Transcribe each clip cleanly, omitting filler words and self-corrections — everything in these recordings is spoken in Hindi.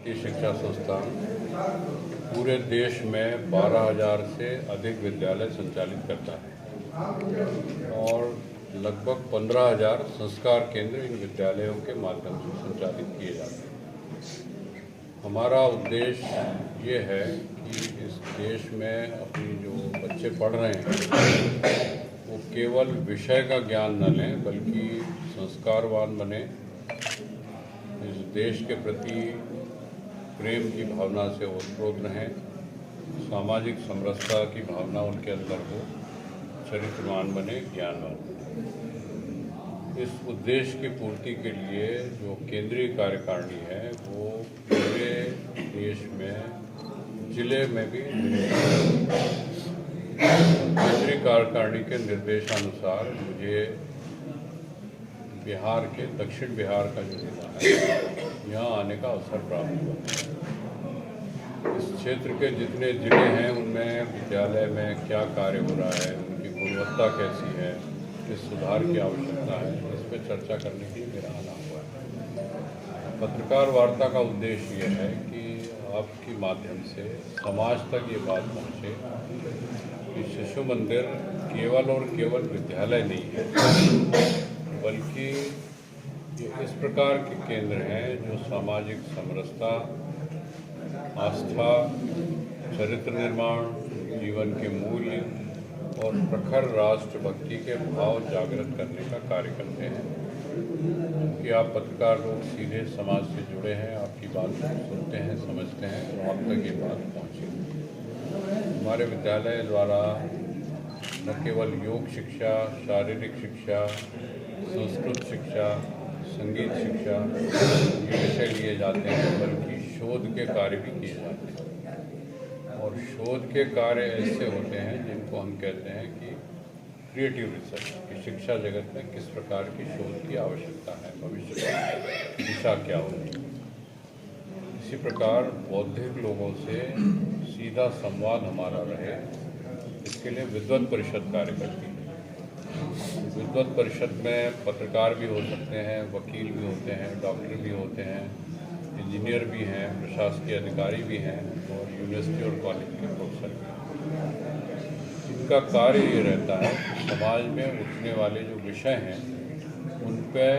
भारतीय शिक्षा संस्थान पूरे देश में 12,000 से अधिक विद्यालय संचालित करता है और लगभग 15,000 संस्कार केंद्र इन विद्यालयों के माध्यम से संचालित किए जाते हैं। हमारा उद्देश्य ये है कि इस देश में अपनी जो बच्चे पढ़ रहे हैं वो केवल विषय का ज्ञान न लें बल्कि संस्कारवान बने, इस देश के प्रति प्रेम की भावना से ओतप्रोत रहें, सामाजिक समरसता की भावना उनके अंदर हो, चरित्रवान बने, ज्ञानवान बने। इस उद्देश्य की पूर्ति के लिए जो केंद्रीय कार्यकारिणी है वो पूरे देश में जिले में भी केंद्रीय कार्यकारिणी के निर्देशानुसार मुझे बिहार के दक्षिण बिहार का जो जिला है यहाँ आने का अवसर प्राप्त हुआ। इस क्षेत्र के जितने जिले हैं उनमें विद्यालय में क्या कार्य हो रहा है, उनकी गुणवत्ता कैसी है, किस सुधार की आवश्यकता है, इस पर चर्चा करने के लिए मेरा आना हुआ है। पत्रकार वार्ता का उद्देश्य ये है कि आपके माध्यम से समाज तक ये बात पहुँचे कि शिशु मंदिर केवल और केवल विद्यालय नहीं है बल्कि ये इस प्रकार के केंद्र हैं जो सामाजिक समरसता, आस्था, चरित्र निर्माण, जीवन के मूल्य और प्रखर राष्ट्रभक्ति के भाव जागृत करने का कार्य करते हैं। क्योंकि आप पत्रकार लोग सीधे समाज से जुड़े हैं, आपकी बात सुनते हैं, समझते हैं, तो आप तक ये बात पहुँचे। हमारे विद्यालय द्वारा न केवल योग शिक्षा, शारीरिक शिक्षा, संस्कृत शिक्षा, संगीत शिक्षा ये विषय लिए जाते हैं बल्कि शोध के कार्य भी किए जाते हैं। और शोध के कार्य ऐसे होते हैं जिनको हम कहते हैं कि क्रिएटिव रिसर्च, कि शिक्षा जगत में किस प्रकार की शोध की आवश्यकता है, भविष्य में दिशा क्या होगी। इसी प्रकार बौद्धिक लोगों से सीधा संवाद हमारा रहे, इसके लिए विद्वत परिषद कार्य करती है। विद्वत परिषद में पत्रकार भी हो सकते हैं, वकील भी होते हैं, डॉक्टर भी होते हैं, इंजीनियर भी हैं, प्रशासकीय अधिकारी भी हैं और यूनिवर्सिटी और कॉलेज के प्रोफेसर भी हैं। इनका कार्य ये रहता है कि समाज में उठने वाले जो विषय हैं उन पर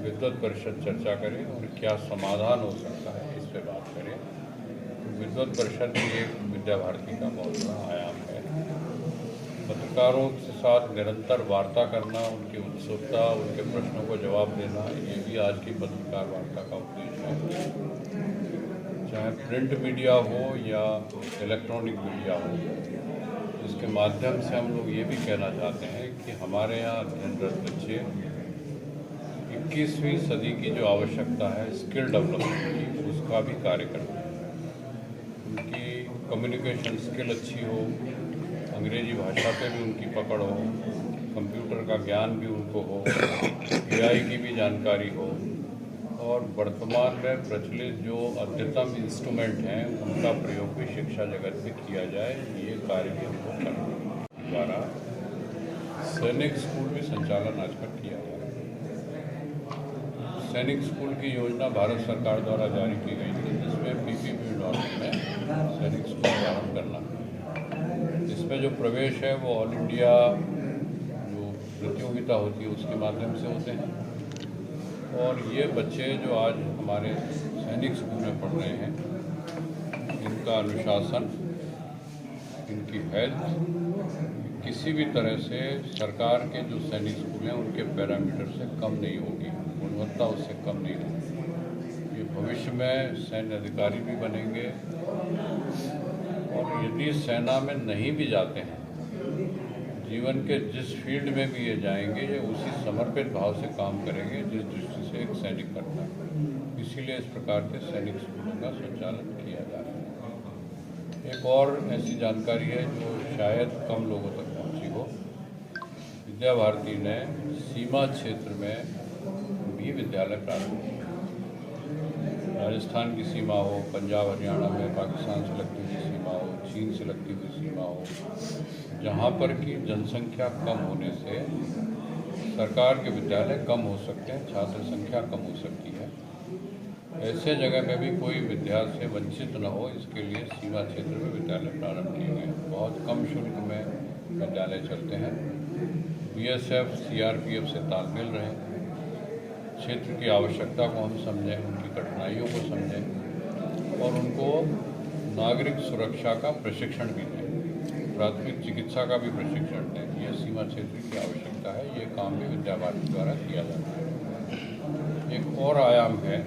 विद्वत परिषद चर्चा करे और क्या समाधान हो सकता है इस पर बात करें। तो विद्वत परिषद भी एक विद्या भारती का बहुत बड़ा आयाम है। पत्रकारों के साथ निरंतर वार्ता करना, उनकी उत्सुकता, उनके प्रश्नों को जवाब देना, ये भी आज की पत्रकार वार्ता का उद्देश्य है। चाहे प्रिंट मीडिया हो या इलेक्ट्रॉनिक मीडिया हो, इसके माध्यम से हम लोग ये भी कहना चाहते हैं कि हमारे यहाँ अध्ययनरत बच्चे 21वीं सदी की जो आवश्यकता है स्किल डेवलपमेंट की, उसका भी कार्य करते हैं। उनकी कम्युनिकेशन स्किल अच्छी हो, अंग्रेजी भाषा पे भी उनकी पकड़ हो, कंप्यूटर का ज्ञान भी उनको हो, AI की भी जानकारी हो और वर्तमान में प्रचलित जो अद्यतन इंस्ट्रूमेंट हैं उनका प्रयोग भी शिक्षा जगत में किया जाए, ये कार्य भी हमको करने द्वारा सैनिक स्कूल भी संचालन आजकल किया जा रहा है। सैनिक स्कूल की योजना भारत सरकार द्वारा जारी की गई थी, जिसमें PPP मॉडल में सैनिक स्कूल प्रारंभ करना। इसमें जो प्रवेश है वो ऑल इंडिया जो प्रतियोगिता होती है उसके माध्यम से होते हैं। और ये बच्चे जो आज हमारे सैनिक स्कूल में पढ़ रहे हैं, इनका अनुशासन, इनकी हेल्थ किसी भी तरह से सरकार के जो सैनिक स्कूल हैं उनके पैरामीटर से कम नहीं होगी, गुणवत्ता उससे कम नहीं होगी। ये भविष्य में सैन्य अधिकारी भी बनेंगे और यदि सेना में नहीं भी जाते हैं, जीवन के जिस फील्ड में भी ये जाएंगे ये उसी समर्पित भाव से काम करेंगे जिस दृष्टि से एक सैनिक करता है। इसीलिए इस प्रकार के सैनिक स्कूलों का संचालन किया जा रहा है। एक और ऐसी जानकारी है जो शायद कम लोगों तक पहुंची हो, विद्या भारती ने सीमा क्षेत्र में भी विद्यालय प्रारंभ किया। राजस्थान की सीमा हो, पंजाब हरियाणा में पाकिस्तान से लगती हुई सीमा हो, चीन से लगती हुई सीमा हो, जहाँ पर की जनसंख्या कम होने से सरकार के विद्यालय कम हो सकते हैं, छात्र संख्या कम हो सकती है। ऐसे जगह में भी कोई विद्यार्थी से वंचित न हो, इसके लिए सीमा क्षेत्र में विद्यालय प्रारंभ किए गए। बहुत कम शुल्क में विद्यालय चलते हैं। बीएसएफ सीआरपीएफ से तालमेल रहे, क्षेत्र की आवश्यकता को हम समझें, उनकी कठिनाइयों को समझें और उनको नागरिक सुरक्षा का प्रशिक्षण भी दें, प्राथमिक चिकित्सा का भी प्रशिक्षण दें। यह सीमा क्षेत्र की आवश्यकता है। ये काम भी विद्या भारती द्वारा किया जाता है। एक और आयाम है,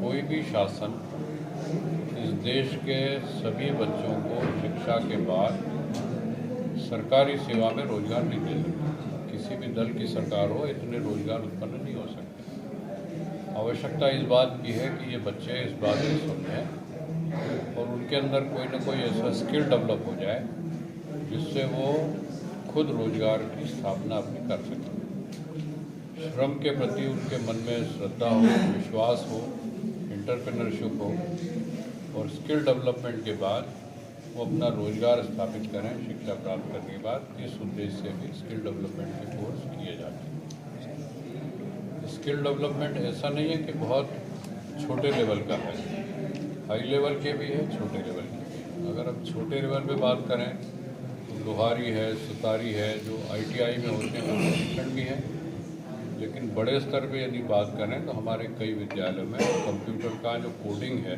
कोई भी शासन इस देश के सभी बच्चों को शिक्षा के बाद सरकारी सेवा में रोजगार नहीं दे सकती। किसी भी दल की सरकार हो, इतने रोजगार उत्पन्न नहीं हो सकते। आवश्यकता इस बात की है कि ये बच्चे इस बात को समझें और उनके अंदर कोई ना कोई ऐसा स्किल डेवलप हो जाए जिससे वो खुद रोजगार की स्थापना अपनी कर सकें। श्रम के प्रति उनके मन में श्रद्धा हो, विश्वास हो, एंटरप्रेन्योरशिप हो और स्किल डेवलपमेंट के बाद वो अपना रोजगार स्थापित करें। शिक्षा प्राप्त करने के बाद इस उद्देश्य से भी स्किल डेवलपमेंट के कोर्स किए जाते हैं। स्किल डेवलपमेंट ऐसा नहीं है कि बहुत छोटे लेवल का है, हाई लेवल के भी है, छोटे लेवल के भी है। अगर हम छोटे लेवल पे बात करें तो लोहारी है, सुतारी है, जो ITI में होते हैं, वो प्रशिक्षण भी है। लेकिन बड़े स्तर पे यदि बात करें तो हमारे कई विद्यालयों में कंप्यूटर का जो कोडिंग है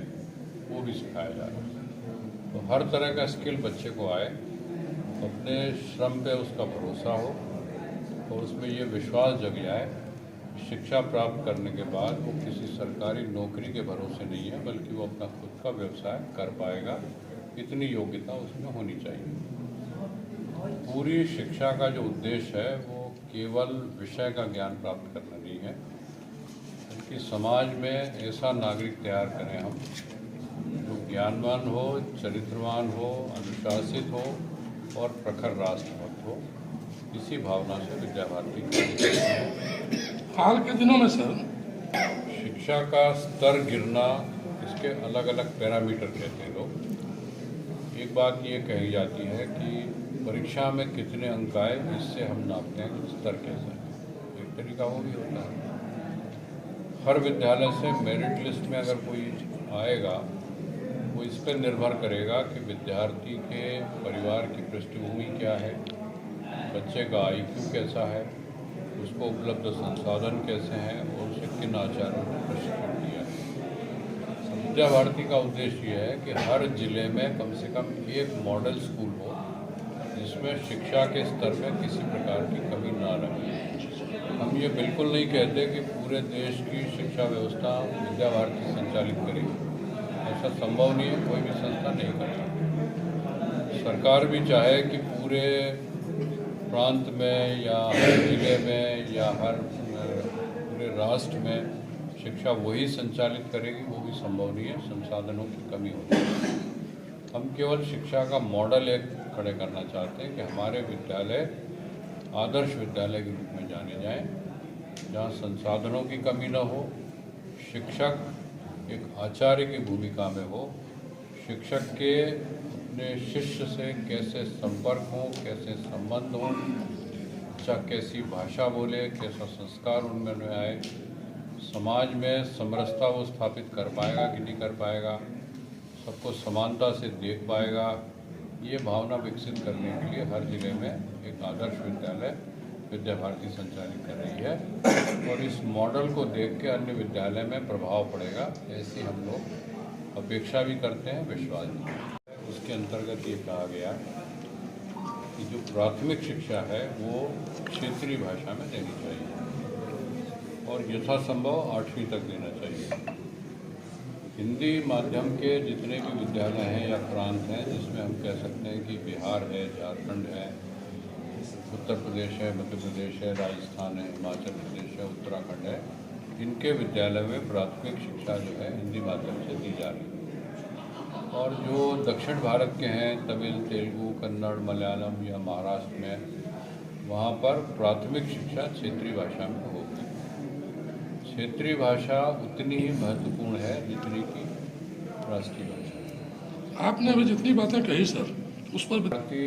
वो भी सिखाया जा रहा है। तो हर तरह का स्किल बच्चे को आए, अपने श्रम पे उसका भरोसा हो और उसमें ये विश्वास जग जाए शिक्षा प्राप्त करने के बाद वो किसी सरकारी नौकरी के भरोसे नहीं है, बल्कि वो अपना खुद का व्यवसाय कर पाएगा। इतनी योग्यता उसमें होनी चाहिए। पूरी शिक्षा का जो उद्देश्य है वो केवल विषय का ज्ञान प्राप्त करना नहीं है, बल्कि समाज में ऐसा नागरिक तैयार करें हम जो ज्ञानवान हो, चरित्रवान हो, अनुशासित हो और प्रखर राष्ट्रभक्त हो। इसी भावना से विद्या भारती हाल के दिनों में सर शिक्षा का स्तर गिरना, इसके अलग अलग पैरामीटर कहते हैं लोग। एक बात ये कही जाती है कि परीक्षा में कितने अंक आए, इससे हम नापते हैं कि स्तर कैसा है। एक तरीका वो भी होता है। हर विद्यालय से मेरिट लिस्ट में अगर कोई आएगा, वो इस पर निर्भर करेगा कि विद्यार्थी के परिवार की पृष्ठभूमि क्या है, बच्चे का IQ कैसा है, उसको उपलब्ध संसाधन कैसे हैं और उसे किन आचार्यों ने प्रशिक्षण दिया है। विद्या भारती का उद्देश्य ये है कि हर जिले में कम से कम एक मॉडल स्कूल हो जिसमें शिक्षा के स्तर में किसी प्रकार की कमी ना रहे। हम ये बिल्कुल नहीं कहते कि पूरे देश की शिक्षा व्यवस्था विद्या भारती संचालित करेगी, ऐसा संभव नहीं है, कोई भी संस्था नहीं कर सकती। सरकार भी चाहे कि पूरे प्रांत में या हर जिले में या हर पूरे राष्ट्र में शिक्षा वही संचालित करेगी, वो भी संभव नहीं है, संसाधनों की कमी होती है। हम केवल शिक्षा का मॉडल एक खड़े करना चाहते हैं कि हमारे विद्यालय आदर्श विद्यालय के रूप में जाने जाएं, जहां संसाधनों की कमी न हो, शिक्षक एक आचार्य की भूमिका में हो, शिक्षक के अपने शिष्य से कैसे संपर्क हो, कैसे संबंध हो, बच्चा कैसी भाषा बोले, कैसा संस्कार उनमें आए, समाज में समरसता वो स्थापित कर पाएगा कि नहीं कर पाएगा, सबको समानता से देख पाएगा। ये भावना विकसित करने के लिए हर जिले में एक आदर्श विद्यालय विद्या भारती संचालित कर रही है और इस मॉडल को देख के अन्य विद्यालय में प्रभाव पड़ेगा, ऐसी हम लोग अपेक्षा भी करते हैं, विश्वास भी। उसके अंतर्गत ये कहा गया कि जो प्राथमिक शिक्षा है वो क्षेत्रीय भाषा में देनी चाहिए और यथासंभव 8वीं तक देना चाहिए। हिंदी माध्यम के जितने भी विद्यालय हैं या प्रांत हैं, जिसमें हम कह सकते हैं कि बिहार है, झारखंड है, उत्तर प्रदेश है, मध्य प्रदेश है, राजस्थान है, हिमाचल प्रदेश है, उत्तराखंड है, इनके विद्यालय में प्राथमिक शिक्षा जो है हिंदी माध्यम से दी जा रही है। और जो दक्षिण भारत के हैं, तमिल, तेलुगु, कन्नड़, मलयालम या महाराष्ट्र में, वहाँ पर प्राथमिक शिक्षा क्षेत्रीय भाषा में होगी। क्षेत्रीय भाषा उतनी ही महत्वपूर्ण है जितनी कि राष्ट्रीय भाषा। आपने अभी जितनी बातें कही सर, उस पर भारती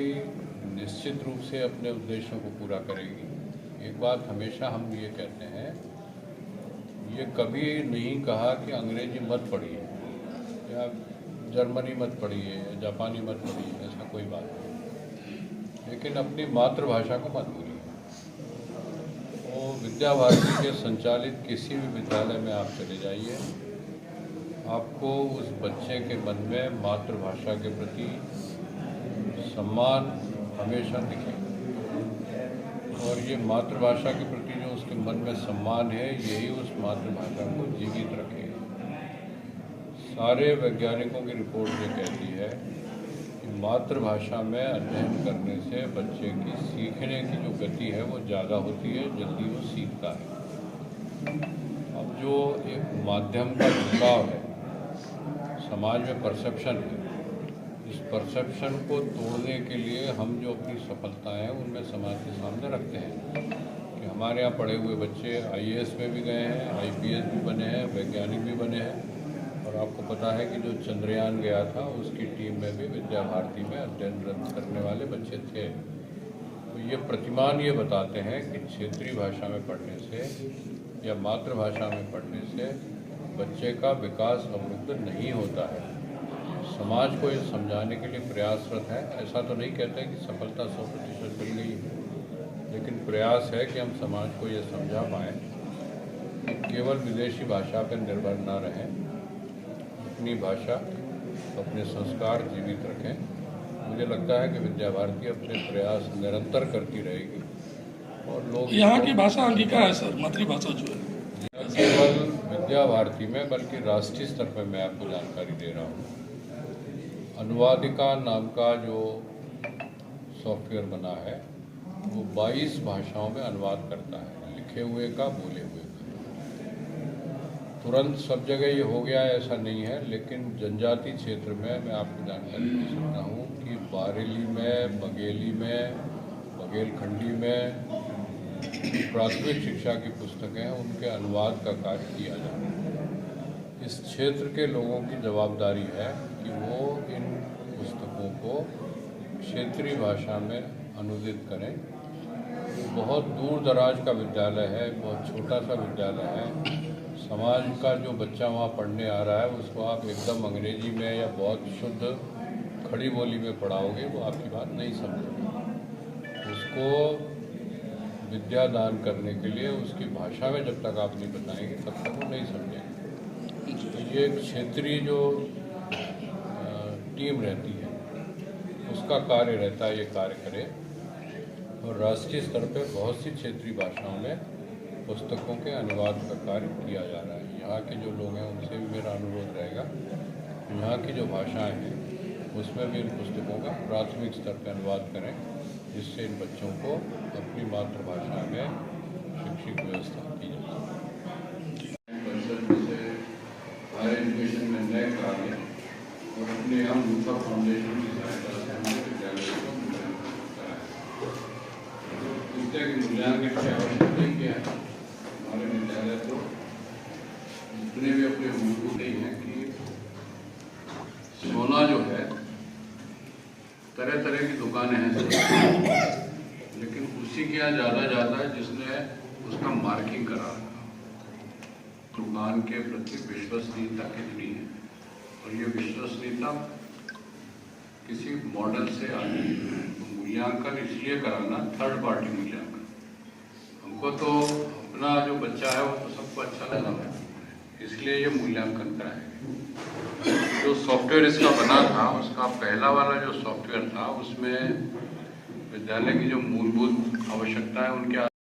निश्चित रूप से अपने उद्देश्यों को पूरा करेगी। एक बात हमेशा हम ये कहते हैं, ये कभी नहीं कहा कि अंग्रेजी मत पढ़िए या जर्मनी मत पढ़िए या जापानी मत पढ़िए, ऐसा कोई बात नहीं, लेकिन अपनी मातृभाषा को मत भूलिए। वो विद्या भारती के संचालित किसी भी विद्यालय में आप चले जाइए, आपको उस बच्चे के मन में मातृभाषा के प्रति सम्मान हमेशा दिखेगा, और ये मातृभाषा के प्रति जो उसके मन में सम्मान है, यही उस मातृभाषा को जीवित रखेगा। सारे वैज्ञानिकों की रिपोर्ट ये कहती है कि मातृभाषा में अध्ययन करने से बच्चे की सीखने की जो गति है वो ज़्यादा होती है, जल्दी वो सीखता है। अब जो एक माध्यम का झुकाव है, समाज में परसेप्शन है, इस परसेप्शन को तोड़ने के लिए हम जो अपनी सफलताएं हैं उनमें समाज के सामने रखते हैं कि हमारे यहाँ पढ़े हुए बच्चे IAS में भी गए हैं, IPS भी बने हैं, वैज्ञानिक भी बने हैं। और आपको पता है कि जो चंद्रयान गया था उसकी टीम में भी विद्या भारती में अध्ययन करने वाले बच्चे थे। तो ये प्रतिमान ये बताते हैं कि क्षेत्रीय भाषा में पढ़ने से या मातृभाषा में पढ़ने से बच्चे का विकास अवरुद्ध नहीं होता है। समाज को ये समझाने के लिए प्रयासरत है। ऐसा तो नहीं कहते कि सफलता 100% मिल गई है, लेकिन प्रयास है कि हम समाज को ये समझा पाएँ कि केवल विदेशी भाषा पर निर्भर ना रहें, अपनी भाषा, अपने संस्कार जीवित रखें। मुझे लगता है कि विद्या भारती अपने प्रयास निरंतर करती रहेगी और लोग यहाँ की भाषा अंगिका है सर, मातृभाषा जो है। न केवल विद्या भारती में बल्कि राष्ट्रीय स्तर पर मैं आपको जानकारी दे रहा हूँ। अनुवादिका नाम का जो सॉफ्टवेयर बना है वो 22 भाषाओं में अनुवाद करता है, लिखे हुए का, बोले हुए का। तुरंत सब जगह ये हो गया ऐसा नहीं है, लेकिन जनजातीय क्षेत्र में मैं आपको जानकारी दे सकता हूँ कि बारेली में, बघेली में, बघेलखंडी में प्राथमिक शिक्षा की पुस्तकें हैं, उनके अनुवाद का कार्य किया जा रहा है। इस क्षेत्र के लोगों की जवाबदारी है कि वो इन पुस्तकों को क्षेत्रीय भाषा में अनुदित करें। बहुत दूर दराज का विद्यालय है, बहुत छोटा सा विद्यालय है। समाज का जो बच्चा वहाँ पढ़ने आ रहा है उसको आप एकदम अंग्रेजी में या बहुत शुद्ध खड़ी बोली में पढ़ाओगे, वो आपकी बात नहीं समझेगा। उसको विद्या दान करने के लिए उसकी भाषा में जब तक आप नहीं बताएंगे तब तक वो नहीं समझेंगे। तो ये क्षेत्रीय जो टीम रहती है उसका कार्य रहता है, ये कार्य करे। और राष्ट्रीय स्तर पर बहुत सी क्षेत्रीय भाषाओं में पुस्तकों के अनुवाद का कार्य किया जा रहा है। यहाँ के जो लोग हैं उनसे भी मेरा अनुरोध रहेगा, यहाँ की जो भाषाएं हैं उसमें भी इन पुस्तकों का प्राथमिक स्तर पर अनुवाद करें, जिससे इन बच्चों को अपनी मातृभाषा में शिक्षित व्यवस्था की जा सके। हायर एजुकेशन में नए कार्य और अपने यहाँ मूसा फाउंडेशन की सहायता से हमने विद्यालय को मूल्यांकन कराया। विद्या के मूल्यांकन की आवश्यकता नहीं किया है। हमारे विद्यालय तो जितने भी अपने मूलभूत नहीं है कि सोना जो है, तरह तरह की दुकानें हैं, लेकिन उसी के यहाँ ज़्यादा है जिसने उसका मार्किंग करा रखा। दुकान के प्रति विश्वसनीयता कितनी है, और ये विश्वसनीयता किसी मॉडल से आती है। मूल्यांकन इसलिए कराना, थर्ड पार्टी मूल्यांकन। हमको तो अपना जो बच्चा है वो तो सबको अच्छा लगा है, इसलिए ये मूल्यांकन कराएंगे। जो सॉफ्टवेयर इसका बना था, उसका पहला वाला जो सॉफ्टवेयर था उसमें विद्यालय की जो मूलभूत आवश्यकता है उनके